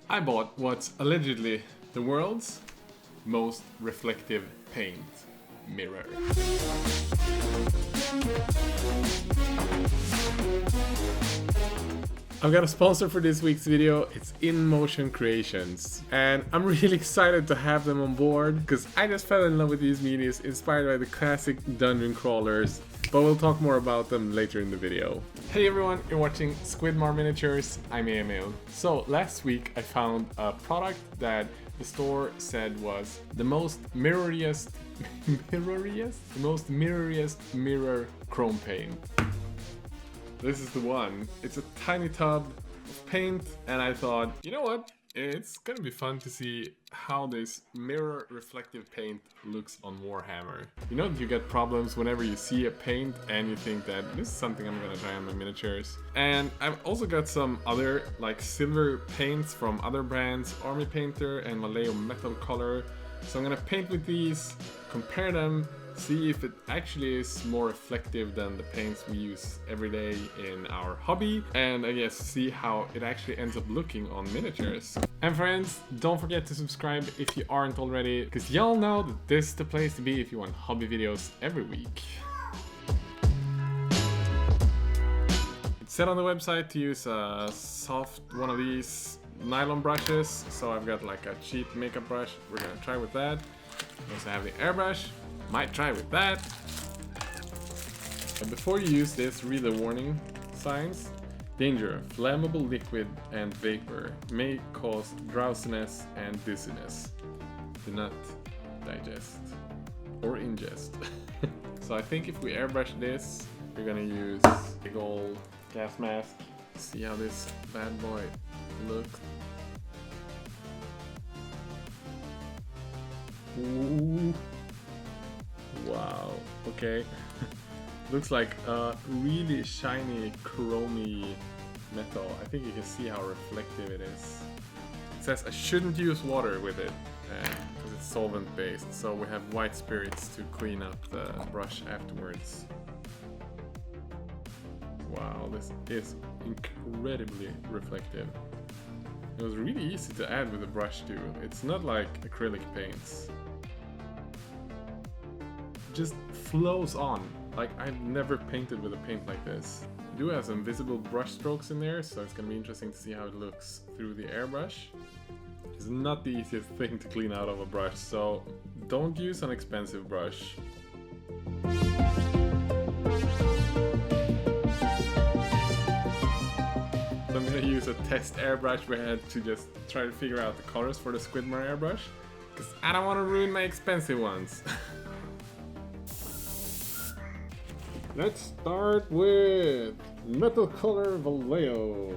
I bought what's allegedly the world's most reflective paint mirror. I've got a sponsor for this week's video. It's InMotion Creations, and I'm really excited to have them on board because I just fell in love with these minis inspired by the classic dungeon crawlers, but we'll talk more about them later in the video. Hey everyone, you're watching Squidmar Miniatures. I'm Emil. So last week I found a product that the store said was the most mirroriest mirror chrome paint. This is the one. It's a tiny tub of paint, and I thought, you know what? It's gonna be fun to see how this mirror reflective paint looks on Warhammer. You know that you get problems whenever you see a paint and you think that this is something I'm gonna try on my miniatures. And I've also got some other like silver paints from other brands, Army Painter and Vallejo Metal Color. So I'm gonna paint with these, compare them, see if it actually is more reflective than the paints we use every day in our hobby, and I guess see how it actually ends up looking on miniatures. And friends, don't forget to subscribe if you aren't already, because y'all know that this is the place to be if you want hobby videos every week. It's said on the website to use a soft one of these nylon brushes, so I've got like a cheap makeup brush. We're gonna try with that. I also have the airbrush. Might try with that. But before you use this, read the warning signs. Danger: flammable liquid and vapor may cause drowsiness and dizziness. Do not digest or ingest. So I think if we airbrush this, we're gonna use big old gas mask. See how this bad boy looks. Ooh. Wow, okay. Looks like a really shiny chromy metal. I think you can see how reflective it is. It says I shouldn't use water with it because it's solvent based, so we have white spirits to clean up the brush afterwards. Wow, this is incredibly reflective. It was really easy to add with the brush too. It's not like acrylic paints. Just flows on. Like, I've never painted with a paint like this. I do have some visible brush strokes in there, so it's gonna be interesting to see how it looks through the airbrush. It's not the easiest thing to clean out of a brush, so don't use an expensive brush. So I'm gonna use a test airbrush where I had to just try to figure out the colors for the Squidmar airbrush, because I don't want to ruin my expensive ones. Let's start with Metal Color Vallejo.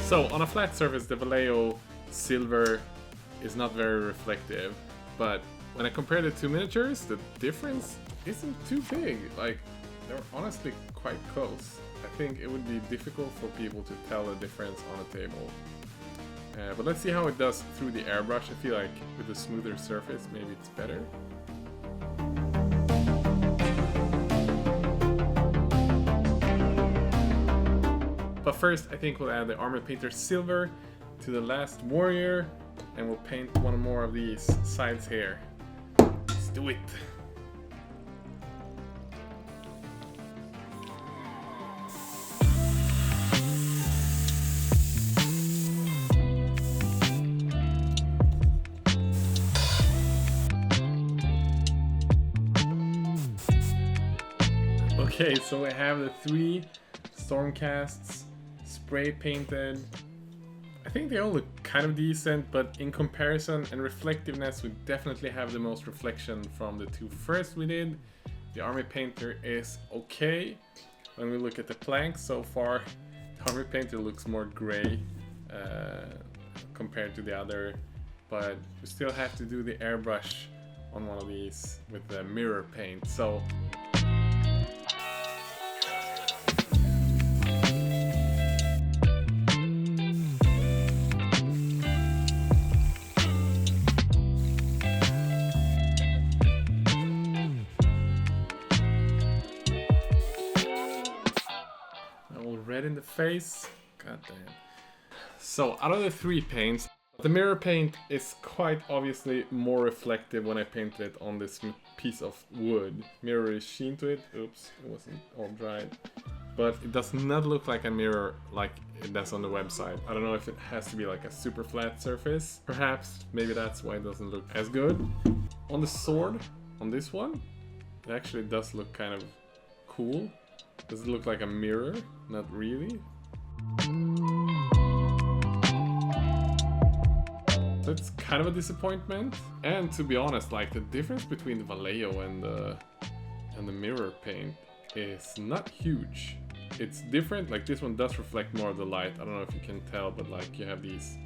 So on a flat surface, the Vallejo silver is not very reflective, but when I compare the two miniatures, the difference isn't too big. Like, they're honestly quite close. I think it would be difficult for people to tell the difference on a table. But let's see how it does through the airbrush. I feel like with a smoother surface, maybe it's better. But first, I think we'll add the Army Painter Silver to the last warrior, and we'll paint one more of these sides here. Let's do it! Okay, so I have the 3 Stormcasts spray painted. I think they all look kind of decent, but in comparison and reflectiveness, we definitely have the most reflection from the 2 first we did. The Army Painter is okay. When we look at the planks so far, the Army Painter looks more gray compared to the other, but we still have to do the airbrush on one of these with the mirror paint. So in the face. God damn. So out of the 3 paints, the mirror paint is quite obviously more reflective when I painted it on this piece of wood. Mirror sheen to it. Oops, it wasn't all dried. But it does not look like a mirror like it does on the website. I don't know if it has to be like a super flat surface. Perhaps, maybe that's why it doesn't look as good. On the sword, on this one, it actually does look kind of cool. Does it look like a mirror? Not really. That's kind of a disappointment. And to be honest, like the difference between the Vallejo and the mirror paint is not huge. It's different, like this one does reflect more of the light. I don't know if you can tell, but like you have these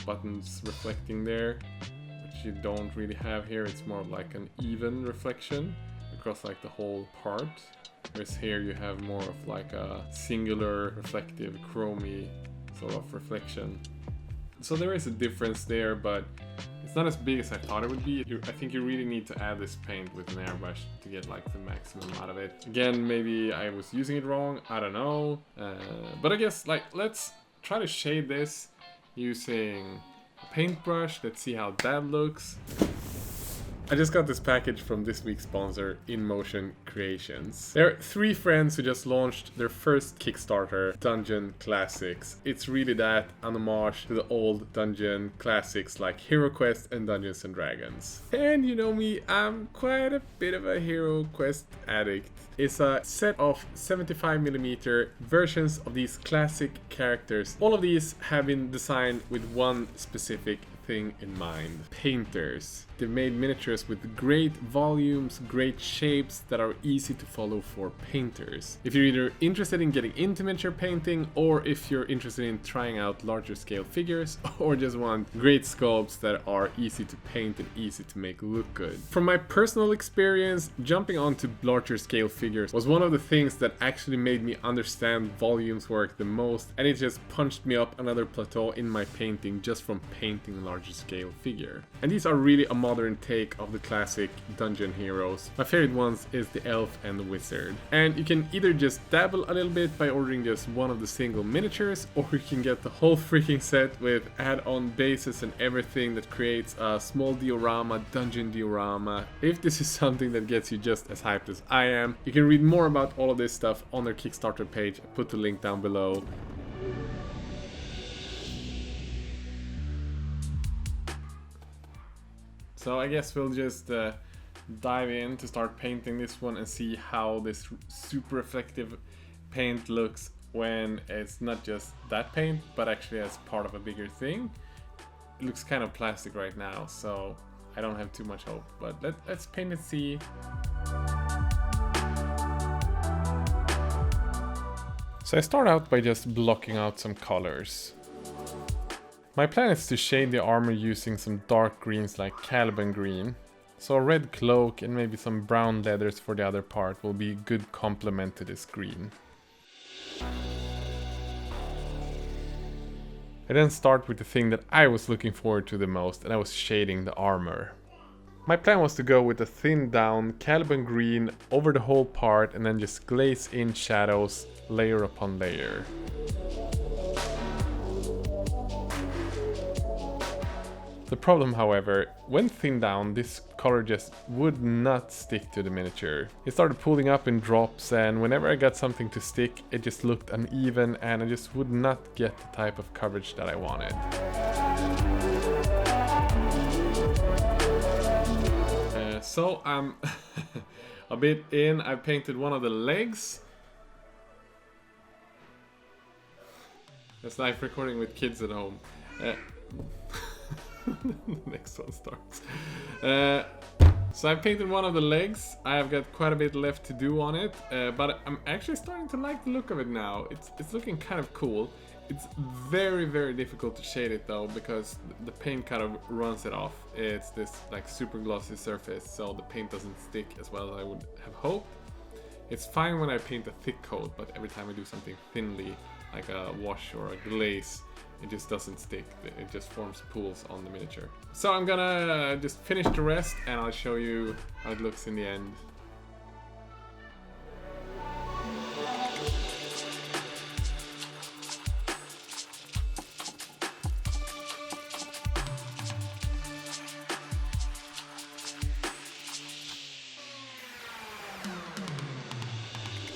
buttons reflecting there, which you don't really have here. It's more of like an even reflection across like the whole part. Whereas here you have more of like a singular reflective chromy sort of reflection. So there is a difference there, but it's not as big as I thought it would be. I think you really need to add this paint with an airbrush to get like the maximum out of it. Again, maybe I was using it wrong, I don't know. But I guess like let's try to shade this using a paintbrush. Let's see how that looks. I just got this package from this week's sponsor, InMotion Creations. There are 3 friends who just launched their first Kickstarter, Dungeon Classics. It's really that, an homage to the old Dungeon Classics like Hero Quest and Dungeons and Dragons. And you know me, I'm quite a bit of a Hero Quest addict. It's a set of 75mm versions of these classic characters. All of these have been designed with one specific thing in mind: painters. They've made miniatures with great volumes, great shapes that are easy to follow for painters. If you're either interested in getting into miniature painting, or if you're interested in trying out larger scale figures, or just want great sculpts that are easy to paint and easy to make look good. From my personal experience, jumping onto larger scale figures was one of the things that actually made me understand volumes work the most, and it just punched me up another plateau in my painting just from painting a larger scale figure. And these are really a modern take of the classic dungeon heroes. My favorite ones is the elf and the wizard. And you can either just dabble a little bit by ordering just one of the single miniatures, or you can get the whole freaking set with add-on bases and everything that creates a small diorama, dungeon diorama. If this is something that gets you just as hyped as I am, you can read more about all of this stuff on their Kickstarter page. I put the link down below. So I guess we'll just dive in to start painting this one and see how this super reflective paint looks when it's not just that paint, but actually as part of a bigger thing. It looks kind of plastic right now, so I don't have too much hope, but let's paint and see. So I start out by just blocking out some colors. My plan is to shade the armor using some dark greens like Caliban green. So a red cloak and maybe some brown leathers for the other part will be a good complement to this green. I then start with the thing that I was looking forward to the most, and I was shading the armor. My plan was to go with a thin down Caliban green over the whole part and then just glaze in shadows layer upon layer. The problem, however, when thinned down, this color just would not stick to the miniature. It started pulling up in drops, and whenever I got something to stick, it just looked uneven and I just would not get the type of coverage that I wanted. So I'm a bit in. I painted one of the legs. It's like recording with kids at home. The next one starts. So I painted one of the legs. I have got quite a bit left to do on it, but I'm actually starting to like the look of it now. It's looking kind of cool. It's very, very difficult to shade it though, because the paint kind of runs it off. It's this like super glossy surface, so the paint doesn't stick as well as I would have hoped. It's fine when I paint a thick coat, but every time I do something thinly, like a wash or a glaze, it just doesn't stick. It just forms pools on the miniature. So I'm gonna just finish the rest and I'll show you how it looks in the end.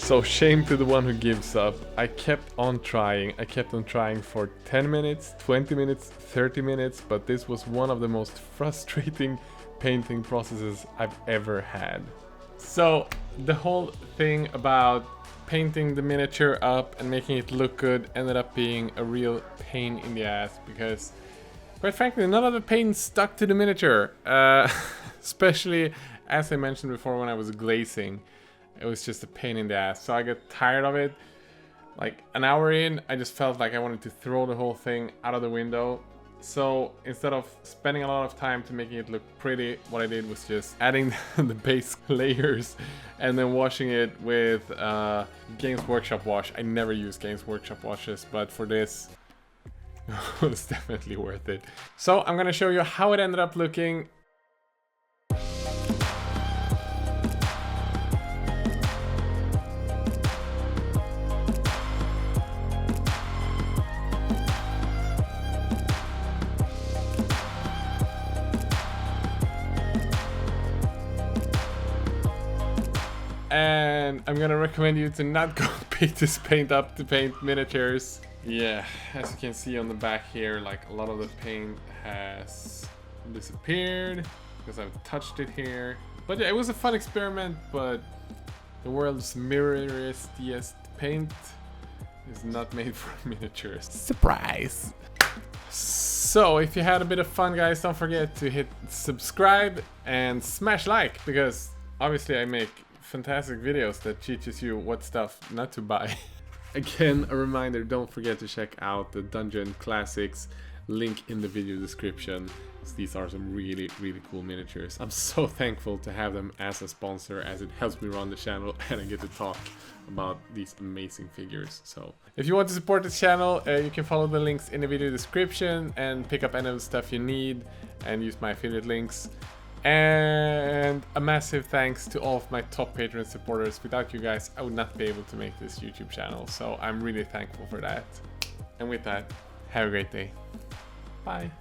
So shame to the one who gives up. I kept on trying. I kept on trying for 10 minutes, 20 minutes, 30 minutes, but this was one of the most frustrating painting processes I've ever had. So the whole thing about painting the miniature up and making it look good ended up being a real pain in the ass because, quite frankly, none of the paint stuck to the miniature. Especially, as I mentioned before, when I was glazing. It was just a pain in the ass. So I got tired of it. Like an hour in, I just felt like I wanted to throw the whole thing out of the window. So instead of spending a lot of time to making it look pretty, what I did was just adding the base layers and then washing it with Games Workshop wash. I never use Games Workshop washes, but for this, it was definitely worth it. So I'm gonna show you how it ended up looking. And I'm gonna recommend you to not go pick this paint up to paint miniatures. Yeah, as you can see on the back here, like a lot of the paint has disappeared because I've touched it here. But yeah, it was a fun experiment, but the world's mirroriest paint is not made for miniatures. Surprise! So if you had a bit of fun, guys, don't forget to hit subscribe and smash like, because obviously I make fantastic videos that teaches you what stuff not to buy. Again, a reminder, don't forget to check out the Dungeon Classics link in the video description. These are some really cool miniatures. I'm so thankful to have them as a sponsor, as it helps me run the channel and I get to talk about these amazing figures. So if you want to support the channel, you can follow the links in the video description and pick up any of the stuff you need and use my affiliate links. And a massive thanks to all of my top Patreon supporters. Without you guys, I would not be able to make this YouTube channel, so I'm really thankful for that. And with that, have a great day. Bye.